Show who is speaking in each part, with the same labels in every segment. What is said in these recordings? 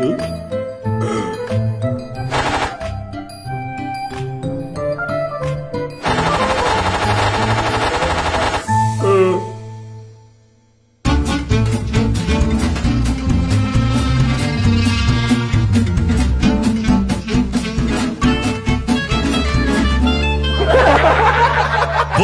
Speaker 1: Bu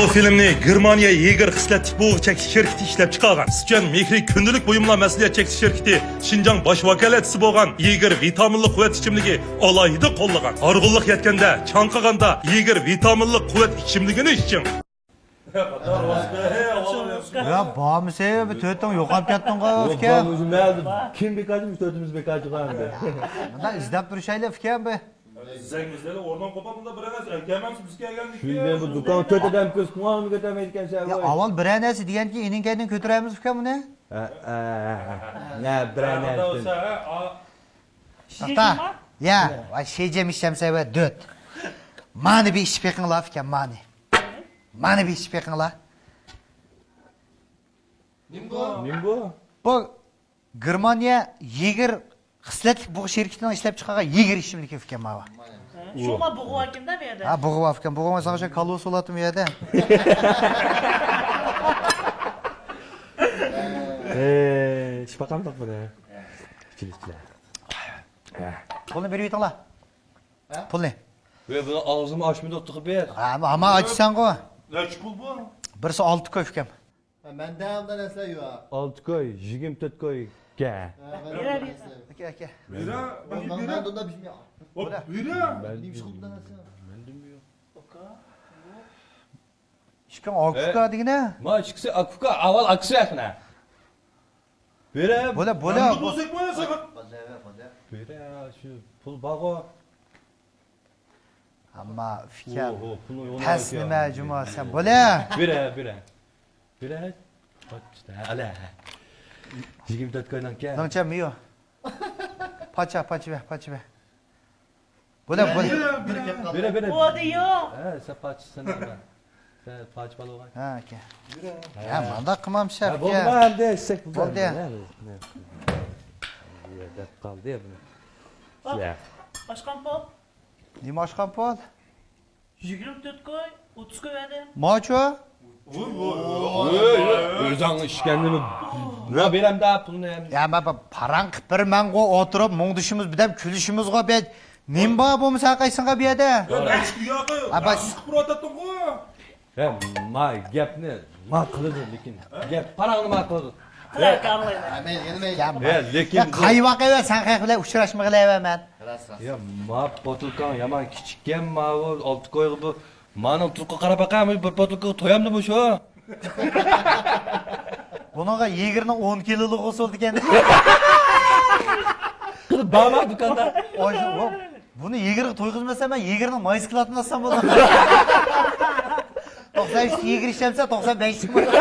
Speaker 1: filmni Germaniya Yeger xislatli bo'g'i chekish shirkati ishlab chiqargan. Sizcan mehri kundalik buyumlar mas'uliyat chekish shirkati Xinjiang bosh vakolatchisi bo'lgan Yeger vitaminli quvvat ichimligi alohida qo'llagan. Horg'inlik yetganda, chanqaganda Yeger vitaminli quvvat ichimligini iching.
Speaker 2: Ya bağımısı bir tötün yok ab yattın ga fike.
Speaker 3: Kim bekacım tötümüz bekacı qandı.
Speaker 2: Bunda izlep bir şeyle fike be.
Speaker 1: Zengizleri oradan kopamında bırakaz. Gelmemsiz biz geldik.
Speaker 3: Shunday bu do'kon to'rt odam ko'z quvonib ketamayotgan
Speaker 2: Ya
Speaker 3: shavoy.
Speaker 2: avval bir anasi degan ki inin kendin götüremiz fike bu ne?
Speaker 3: Ne branasın.
Speaker 2: Ata. Ya, vay şeycem işlemse ve döt. Mani bir iş pekin la fike mani. Mani bir iş pekin la.
Speaker 3: Nim bu?
Speaker 2: Bu Germaniya Yeger xislatlik bu şirketinden işlep çıkargan Yeger işimlik fike mava.
Speaker 4: Şoma buğu hakimde bir yerde.
Speaker 2: Ha buğu afkan buğu sana şey kalos olatım yerde.
Speaker 3: Şipaqam taq buni. Kichiklar.
Speaker 2: Pulni berib yeting la. Pulni.
Speaker 3: Ve bunu ağzımı açmıyor tutup ber.
Speaker 2: Ama açsan go.
Speaker 1: Kaç pul bu?
Speaker 2: Birisi 6 koy fikam.
Speaker 5: Mende hamda nesle yok.
Speaker 3: 6 koy, 24 koy. Gel.
Speaker 2: Aka aka.
Speaker 1: Bira,
Speaker 5: Ben
Speaker 1: bira.
Speaker 5: de onda bilmiyorum.
Speaker 1: Hop, bira.
Speaker 5: Benim şıkımda nesle.
Speaker 2: Ishkan okuka degine.
Speaker 3: Ma çıksa akuka aval aksı yakına. Bere.
Speaker 2: Bo'la
Speaker 1: Bunu bozuk mu ya sakat?
Speaker 3: Bere şu pul bağı.
Speaker 2: Amma fikam.
Speaker 3: Pul yo'q.
Speaker 2: Pas nima juma sen bo'la.
Speaker 3: Bere. Bere. Bak işte ala. 24 koydan gel.
Speaker 2: Noncha miyo. Pacha be. Bo'la.
Speaker 3: Bere.
Speaker 4: O diyor.
Speaker 3: He sen paçsın ama. Sen paç balığı.
Speaker 2: Ha aka. Ya manda qilmam shaf
Speaker 3: Bo'lma
Speaker 2: ya.
Speaker 3: endi eshak
Speaker 2: Bo'ldi.
Speaker 3: Ya deb qoldi ya buni. Ya.
Speaker 4: Başkan Pol.
Speaker 2: Nima oshqan pol?
Speaker 4: 24 koy. 30 koy verdi.
Speaker 2: Mocho?
Speaker 3: O'zing ishkandimi? Va beram da pulni ham.
Speaker 2: Ya baba parang qilib bir mango o'tirib mungdishimiz bidam kulishimizga bet. Nim bor bo'lmasa qaysinga bu yerda?
Speaker 1: Eski yoqi.
Speaker 2: Aba
Speaker 1: Protatdim ku.
Speaker 3: Ha, ma gapni ma qiladi lekin. Gap parangni ma qiladi.
Speaker 4: Qilar qarlaydi.
Speaker 5: Ben yenime
Speaker 3: Lekin
Speaker 2: Ya qayvoq emas, sen qayq bilan uchrashmag'layman.
Speaker 3: ya ma botulkan yaman kichikkan ma 6 koy bu. Mani turqi qarab baqamiz bir botulka to'yamdi bu shu.
Speaker 2: Bunaqa 10 kiloluk usul ekan.
Speaker 3: Qilib bama do'konda.
Speaker 2: Buni 20 to'yg'izmasam men 20 mayis qilatini olsam bo'ladi. 93 20 ishlamsa 95 bo'ladi.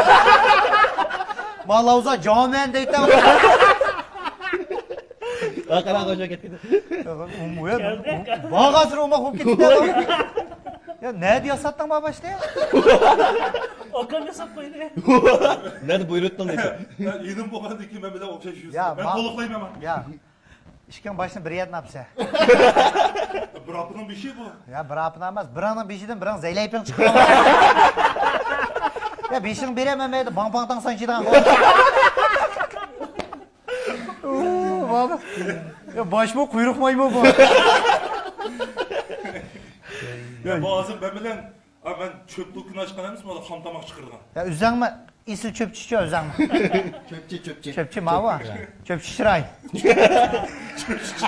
Speaker 2: Malauza jomen deydi.
Speaker 3: Aqara qo'sha ketdi.
Speaker 2: Bag'asir o'ma qo'yib ketdi. Ya ne diyorsan baba işte ya?
Speaker 4: Okan hesap koydu.
Speaker 3: Nerede buyurutdun deydi.
Speaker 1: Ben yedim bu kadar ki ben bir daha okşayışıyorsun.
Speaker 2: Ya,
Speaker 1: Ben koluklayayım hemen.
Speaker 2: Ya. İşken başına bir yer ne yapsa?
Speaker 1: Bırakın bir şey bu.
Speaker 2: Ya bırakın olmaz. Biranın beşiden biran zeyleyipin çıkıyor. Ya beşini verememeydi. Bang sançıdan. Baba. Ya baş mı kuyruk mu bu?
Speaker 1: Ya bazı ben bilen ben çöplük gün açkan emis mi ola hamtamak çıkırgan.
Speaker 2: Ya üzerime isil çöpçü içiyor üzerime.
Speaker 5: çöpçü.
Speaker 2: Çöpçü mava. Çöpçü şiray.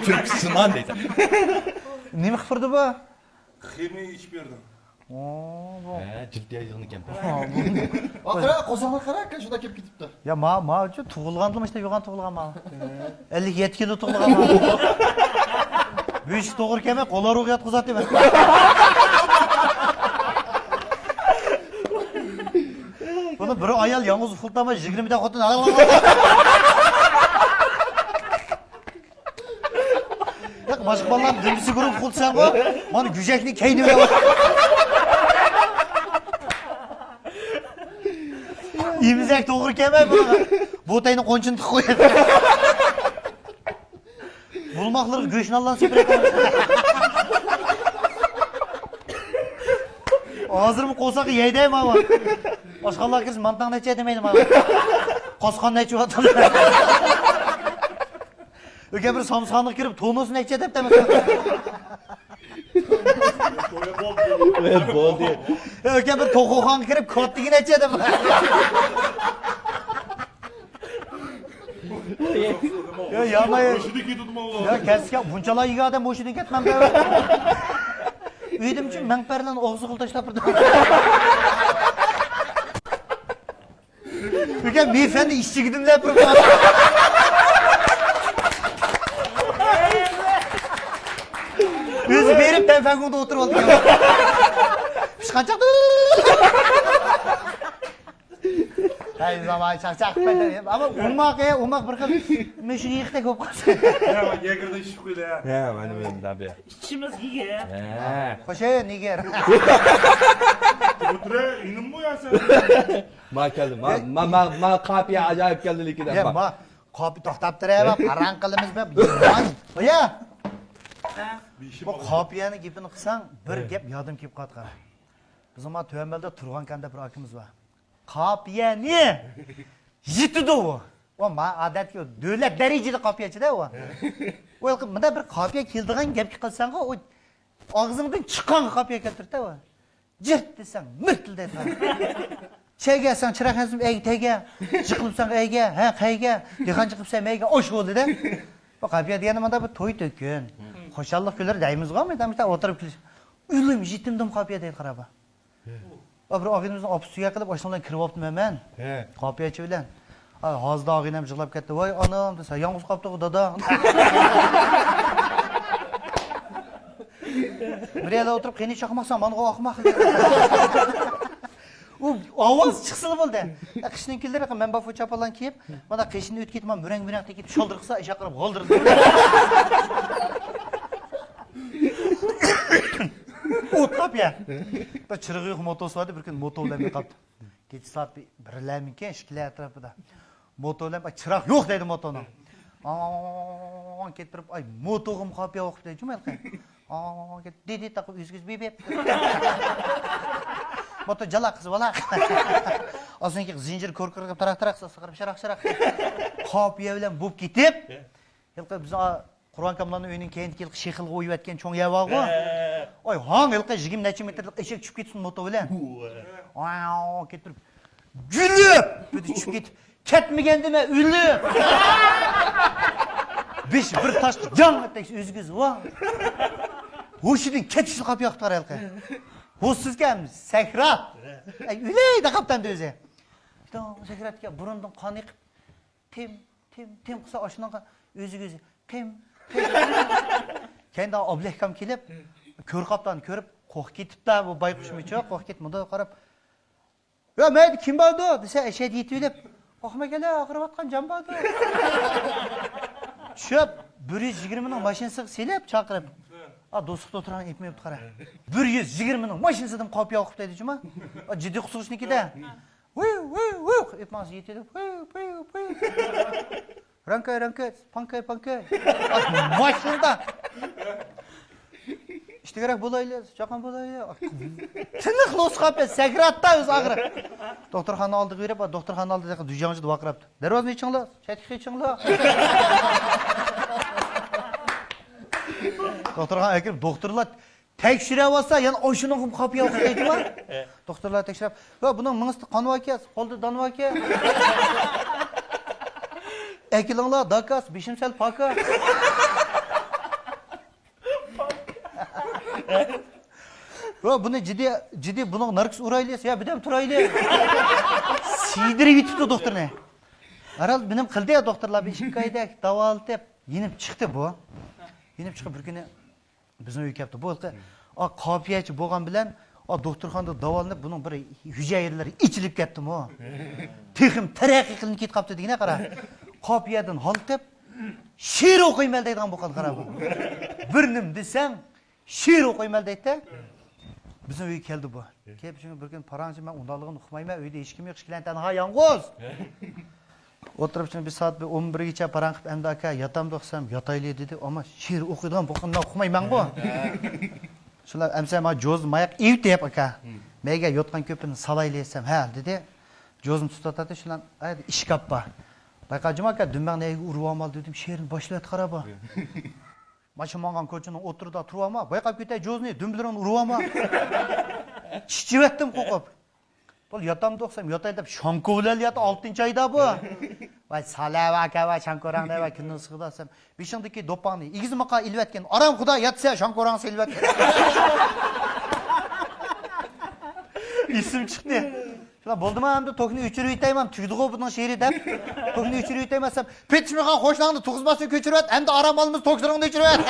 Speaker 3: Çöpçüsüman deydi.
Speaker 2: Ne mi kıfırdı bu?
Speaker 1: Kemiği iç bir yerden.
Speaker 2: Oo,
Speaker 3: Ciddiye yığın ekan.
Speaker 5: Akara kozama karak şurada kep gidip de.
Speaker 2: Ya ma şu tuğulgandım işte yoğan tuğulgan ma. 57 kilo tuğulgan ma. Büyük doğur keme kolar uğ yatkızat ben. Bunu bir ayal yalnız ufultama 20 de kotun ağır. Ya başka ballar dümdüsü grup ufultsan bu. Bana gücekli keyni ver. İmizek doğur keme bu. Bu tayını konçun tık koyar. Bulmakları göğsünü Allah'ın süpürek Ağzırımı kolsakı yeydeyim ama. Başkalar kirsin mantağını neçe edemeydim ama. Koskan neçe atılır. Öke bir samsanlık kirip tonusu neçe edep demesin.
Speaker 3: Bol diye.
Speaker 2: Öke bir tokuhan kirip kottigi neçe edep. Ya yanmayın. Ya kesken bunçalar iyi adam boşuna gitmem de. Üydim için menperden oğuzu kıltaşlap durdu. Öke beyefendi işçi gidim de yapıyorum. Yüz verip ben fengunda oturup oldum. Pişkancak. Her zaman çak ama umak bir kız meşhur yıkta köp kalsın.
Speaker 1: Ya Yeger'de iş koydu ya.
Speaker 3: Ya benim tabii.
Speaker 4: İçimiz iyi ya.
Speaker 2: Hoşe niger.
Speaker 1: Otura inim bu ya sen.
Speaker 3: Ma geldi. Ma kapıya acayip geldi likiden.
Speaker 2: Ya ma kapı toxtab turayap paran qilimiz be. Yomon. Oya. Bu kapiyani gapini qilsang bir gap yodim kelib qoldi qara. Bizim ma Tömbelda turgan kanda bir akimiz bor. Kapiyani yitidi u. O ma odatga davlat darajada kapiyachida u. O bunda bir kapiya keldigan gap qilsang o og'zingdan chiqqan kapiya keltirdi u. Jirt desang mirtilday qara. Çeyge sen çırak hazım ey tege, çıkılıpsan eyge, ha kayge, dikan çıkıpsan eyge, oş oldu da. Bak abi diyenim anda bu toy tökün. Hoşallık güler dayımız var mı? Işte oturup gülüş. Ülüm jitimdim kapıya değil karaba. O bir ağabeyimizin apsuya kılıp aşağıdan kirip optum hemen. Kapıya çevilen. Hazda ağabeyim jığlap ketdi. Vay anam desa, yalnız kaptı o dada. Bir yerde oturup keni çakmaksan bana o akmak. O ovoz chiqsin bo'ldi. Qishning kunlari men bafo chapalan kiyib, mana qishni o'tib ketman, murang-murang tekib sho'ldirqsa, isha qilib g'oldirdi. O'tlab ya. Bir chirig'i yo'q motosi bor, bir kun moto bilan qoldi. Kecha soat 1:00 ishkilar atrofida. Moto bilan chiroq yo'q dedi motoni. Ketib turib, ay motog'im qopiya o'qib dedi, jumalqa. Dedi taqib yuzgiz bebep. Moto jala qız bola. Azınki zincir korkirib tarak sig'irib sharaq. Qopiya bilan bo'p ketib, yilqi biz Qur'on kamlarning uyining keyin kelib shexil qo'yib yotgan cho'ng yavog'i. Oy, hang yilqi 20 necha metrlik eshak tushib ketsin moto bilan. Ketib gulib, bu tushib ketib, ketmagandimi o'lib. Besh bir tosh jon atay o'zgiz va. Ho'shidan ketishni qopiya yoqtar yilqi. Hussizken sekrat. Üleydi kaptan düze. İşte sekrat ya burundan kan yıkıp tim kısa aşından özü tim. Kendi ablehkam kelip kör kaptan körüp koq ketip da bu baykuş mu çok koq ketmedi qarab. Ya men kim bo'ldi desa eşe deytib qoqma kela aqirib atgan jam bo'ldi. Tushib 120 ming mashinasi silib chaqirib do'stlikda o'tirgan etmayapti qara. 120 ming mashinasidan qopiya o'qib dedi juma. Jiddiy qusurishnikida. Etmas yetdi. Ranka, panka. Mashinada. İşte kerak bo'layli, chaqan bo'layli. Tiniq los qopiya sagratda o'z ag'ri. Doktorxona oldiga berib, doktorxona oldida dujanjida vaqirabdi. Darvozni ichinglar, chatga ichinglar. Doktorxonaga kirib, doktorlar tekshirib olsa, yana o'shini qopiya o'qib deydilar. Doktorlar tekshirib, "Va buning ming'isi qonib aka, qo'lda donib aka." Ekilinglar, dakas, beshimsal paka. Va buni jiddiy buning narkis uraylik, ya birdan turaylik. Siydirib yetibdi doktorni. Aral benim qildi ya doktorlar bir shikoyat davolat deb yenib chiqdi bu. Yenib chiqib bir kuni bizni uyga kelibdi. Bu qopiyachi bo'lgan bilan doktorxonada davolanib buning bir hujayralari ichilib ketdimi? Texim taraqqiy qilinib ketib qolibdi degina qara. Qopiyadan holqib she'r o'qiyman deydigan bo'lgan qara bu. Bir nim desang she'r o'qiyman deydi. Bizim uyga keldi bu. Kelib shunga bir kun paranji men undaqligini uqmayman, uyda hech kim yo'q, ishkilantan ha yolg'iz. O'tirib şimdi bir soat 11gacha parang qilib endi aka yotamdi o'qisam yotaylik dedi. Ammo she'r o'qiydigan bo'lgandan o'qimayman-ku. Shular amsa ma jo'z mayoq evtib aka. Menga yotgan ko'pini salayli desam, ha dedi. Jo'zim tutatadi shular aydi ish kappa. Bayqajim aka dumag'ni urib olmal dedim. She'rni boshlayat qarab. Maşımangan koçunun oturda turama. Bayqab ketay jo'zni dumbilarini urib olma. Chichivatdim qo'qib. Bol yotamdi o'qsam yotay deb shonko bilan yotdi 6-oyda bu. Voy salava aka va shonkorangda va kunni sig'dasam 5-dagi do'pangni igizmaqa ilvatgan. Aram xudo yotsa shonkorang silvatgan. İsim chiqdi. Shular bo'ldimi endi tokni o'chirib yetayman, tugdi-ku buning she'ri deb. Tokni o'chirib yetamasam, petishmagan qo'shlarni tug'izmasini ko'chirib, endi aram olimiz tokchiringni o'chirib.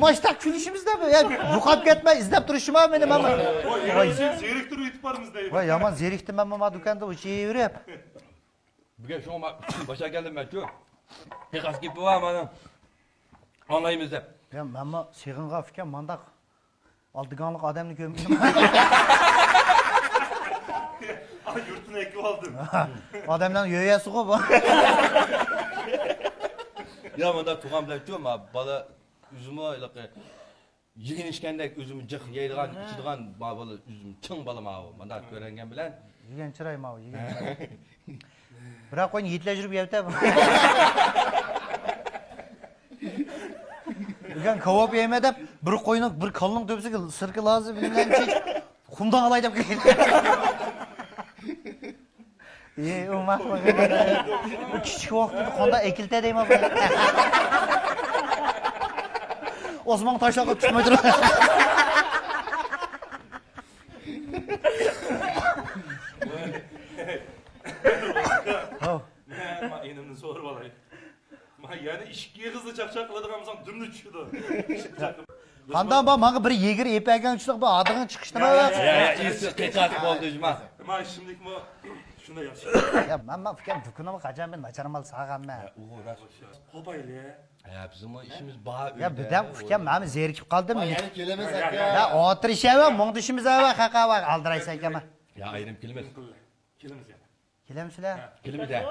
Speaker 2: Maçta külüşümüzde mi? Ya yuqab ketmay izlab turishim ham meni mana.
Speaker 1: Voy, zeriktirib yetib bormiz deydi.
Speaker 2: Voy, yomon zerikdim men mana do'konda o'chirib.
Speaker 3: Bugun shu boshqa keldim men-ku. Hiqas gap bor mana. Anlaymiz deb.
Speaker 2: Ya menma sig'inga fikam mandaq oldiganlik odamni ko'mdim.
Speaker 1: Ay yurtini ekib oldim.
Speaker 2: Odamlarning yo'yasi-ku bu.
Speaker 3: Ya manda tug'am bilan-ku, bola üzümü yigin ishgandek üzümü jiq yeydigan, ichadigan bola üzüm ching bola ma'u. Manda ko'rangan bilan
Speaker 2: Yegan chiroy ma'u, yegan chiroy. Biroq qo'yni yetlashirib yeyapti. Bugun kavob yeme deb bir qo'yning bir qalning to'psiga sirki lozim bilingancha xumdan olay deb keldi. U maqma. Bu kichik vaqtda qonda ekilta deyman. Osmon tashlab tushmay turib.
Speaker 1: Ma enimni so'rib olay. Ma yana ishga qizni chaqchaq qiladiganmisan dumni tushdi.
Speaker 2: Qandan ba menga bir yegir epagan tushliq bu adig'ini chiqishdimi?
Speaker 3: isi qiqat bo'ldi juma.
Speaker 1: Ma shimlik mo shunda yaxshi.
Speaker 2: Ya men fikrim dukunimni qachon men nacharmal sağamman.
Speaker 1: Qo'payli.
Speaker 3: Ya bizim işimiz bor.
Speaker 2: Ya birdan fikrim men zerikib qoldim.
Speaker 5: Yani kelemez aka.
Speaker 2: Ya o'tirishaman, mungdishimiz va haqa va aldiraysan ekanman.
Speaker 3: Ya ayrim kelmez.
Speaker 1: Kelamiz yana.
Speaker 2: Kelamsizlar?
Speaker 3: Kelmez ya.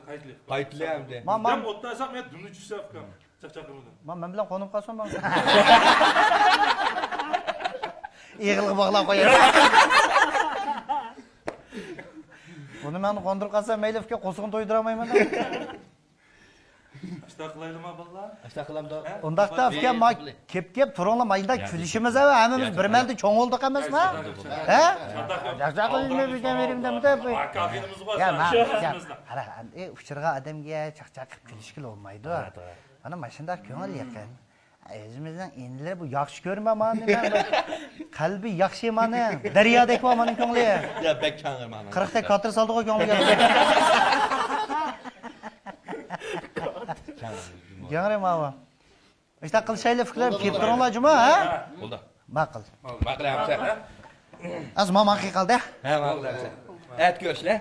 Speaker 1: Qaytli.
Speaker 3: Qaytlayamdi.
Speaker 1: Men o'tdasak men dumni tushsa fikam. Chaqchaq qildim.
Speaker 2: Men bilan qo'nib qolsam men. Yig'ilib bog'lab qo'yaman. Buni men qondirib qolsam mayli fikr qo'sqin to'ydirolmayman.
Speaker 1: Ashta qilaylimi balla?
Speaker 3: Ashta qilamda.
Speaker 2: Undaqda fikr ma kep turinglar mayda kulishimiz va hammamiz bir malda cho'ng oldik emasmi? Ha? Chaqchaq qilib bizga beringda deb.
Speaker 1: Kafinimiz bor.
Speaker 2: Ya qara, uchirga odamga chaqchaq qilib kulishkil olmaydi. Mana mashunda ko'ngil yaqin. O'zimizdan endi bu yaxshi ko'rmayman men. Qalbi yaxshi mani, daryodek va mening ko'ngli.
Speaker 3: Ya bek kangir mana.
Speaker 2: 40 ta katır saldı o ko'ngliga. Yangre mava. İşte qilishayli fikrim kelib turinglar juma, ha?
Speaker 3: Bo'ldi.
Speaker 2: Ma'qul.
Speaker 3: Maqlayapti.
Speaker 2: Az mama qildi.
Speaker 3: Ha, maqlayapti. Et go'shtlar.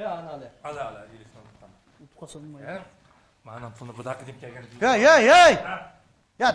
Speaker 3: Ya anali.
Speaker 1: Ala.
Speaker 4: Qo'shilmaydi.
Speaker 1: Mana pulni budoq deb kelgan.
Speaker 2: Hey. Ya